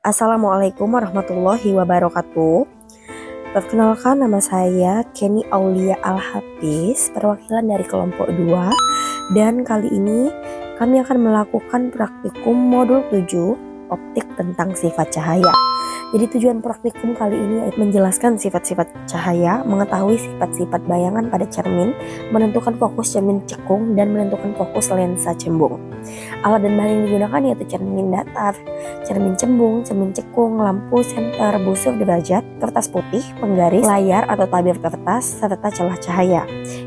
Assalamualaikum warahmatullahi wabarakatuh. Perkenalkan, nama saya Kenny Aulia Al-Hafiz, perwakilan dari kelompok 2. Dan kali ini kami akan melakukan praktikum modul 7 optik tentang sifat cahaya. Jadi tujuan praktikum kali ini yaitu menjelaskan sifat-sifat cahaya, mengetahui sifat-sifat bayangan pada cermin, menentukan fokus cermin cekung, dan menentukan fokus lensa cembung. Alat dan bahan yang digunakan yaitu cermin datar, cermin cembung, cermin cekung, lampu senter, busur derajat, kertas putih, penggaris, layar atau tabir kertas, serta celah cahaya.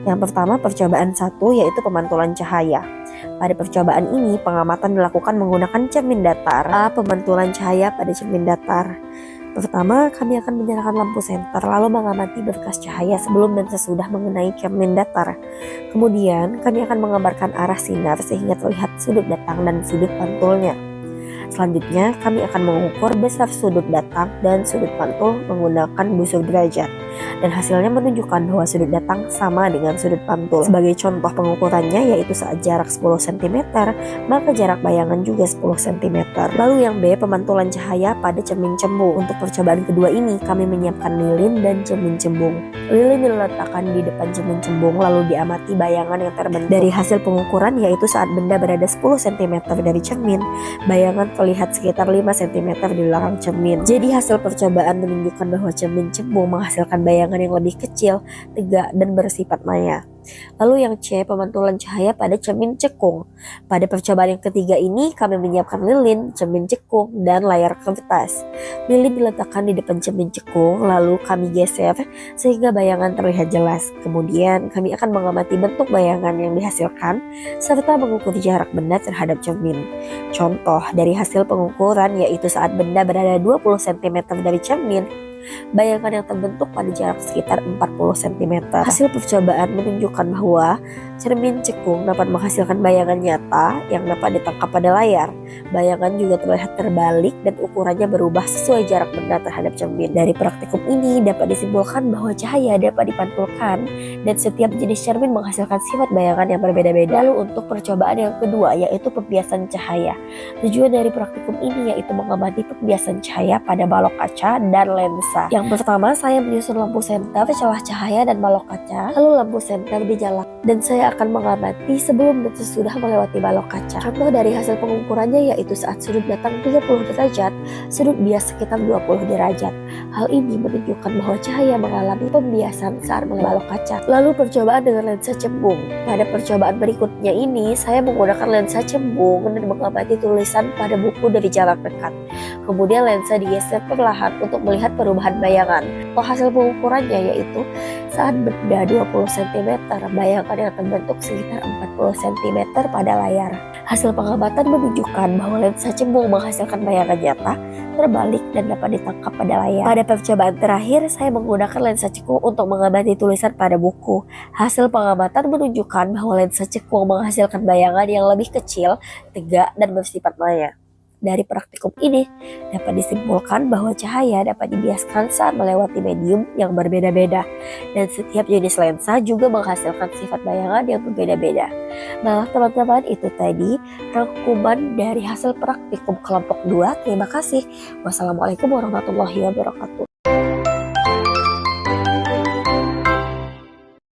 Yang pertama, percobaan 1 yaitu pemantulan cahaya. Pada percobaan ini, pengamatan dilakukan menggunakan cermin datar. Pemantulan cahaya pada cermin datar. Pertama, kami akan menyalakan lampu senter, lalu mengamati berkas cahaya sebelum dan sesudah mengenai cermin datar. Kemudian, kami akan menggambarkan arah sinar sehingga terlihat sudut datang dan sudut pantulnya. Selanjutnya, kami akan mengukur besar sudut datang dan sudut pantul menggunakan busur derajat. Dan hasilnya menunjukkan bahwa sudut datang sama dengan sudut pantul. Sebagai contoh pengukurannya yaitu saat jarak 10 cm, maka jarak bayangan juga 10 cm. Lalu yang B, pemantulan cahaya pada cermin cembung. Untuk percobaan kedua ini, kami menyiapkan lilin dan cermin cembung. Lilin diletakkan di depan cermin cembung lalu diamati bayangan yang terbentuk. Dari hasil pengukuran yaitu saat benda berada 10 cm dari cermin, bayangan terlihat sekitar 5 cm di belakang cermin. Jadi hasil percobaan menunjukkan bahwa cermin cembung menghasilkan bayangan yang lebih kecil, tegak, dan bersifat maya. Lalu yang C, pemantulan cahaya pada cermin cekung. Pada percobaan yang ketiga ini, kami menyiapkan lilin, cermin cekung, dan layar kertas. Lilin diletakkan di depan cermin cekung, lalu kami geser sehingga bayangan terlihat jelas. Kemudian kami akan mengamati bentuk bayangan yang dihasilkan, serta mengukur jarak benda terhadap cermin. Contoh dari hasil pengukuran yaitu saat benda berada 20 cm dari cermin, bayangan yang terbentuk pada jarak sekitar 40 cm. Hasil percobaan menunjukkan bahwa cermin cekung dapat menghasilkan bayangan nyata yang dapat ditangkap pada layar. Bayangan juga terlihat terbalik dan ukurannya berubah sesuai jarak benda terhadap cermin. Dari praktikum ini dapat disimpulkan bahwa cahaya dapat dipantulkan dan setiap jenis cermin menghasilkan sifat bayangan yang berbeda-beda. Lalu untuk percobaan yang kedua yaitu pembiasan cahaya. Tujuan dari praktikum ini yaitu mengamati pembiasan cahaya pada balok kaca dan lensa. Yang pertama, saya menyusun lampu senter, celah cahaya, dan balok kaca. Lalu lampu senter dinyalakan dan saya akan mengamati sebelum dan sesudah melewati balok kaca. Contoh dari hasil pengukurannya yaitu saat sudut datang 30 derajat, sudut bias sekitar 20 derajat. Hal ini menunjukkan bahwa cahaya mengalami pembiasan saat melewati balok kaca. Lalu percobaan dengan lensa cembung. Pada percobaan berikutnya ini, saya menggunakan lensa cembung dan mengamati tulisan pada buku dari jarak dekat. Kemudian lensa digeser perlahan untuk melihat perubahan bayangan. Hasil pengukurannya yaitu saat benda 20 cm, bayangan yang terbentuk sekitar 40 cm pada layar. Hasil pengamatan menunjukkan bahwa lensa cembung menghasilkan bayangan nyata, terbalik, dan dapat ditangkap pada layar. Pada percobaan terakhir, saya menggunakan lensa cekung untuk mengamati tulisan pada buku. Hasil pengamatan menunjukkan bahwa lensa cekung menghasilkan bayangan yang lebih kecil, tegak, dan bersifat maya. Dari praktikum ini dapat disimpulkan bahwa cahaya dapat dibiaskan saat melewati medium yang berbeda-beda dan setiap jenis lensa juga menghasilkan sifat bayangan yang berbeda-beda. Nah teman-teman, itu tadi rangkuman dari hasil praktikum kelompok 2. Terima kasih. Wassalamualaikum warahmatullahi wabarakatuh.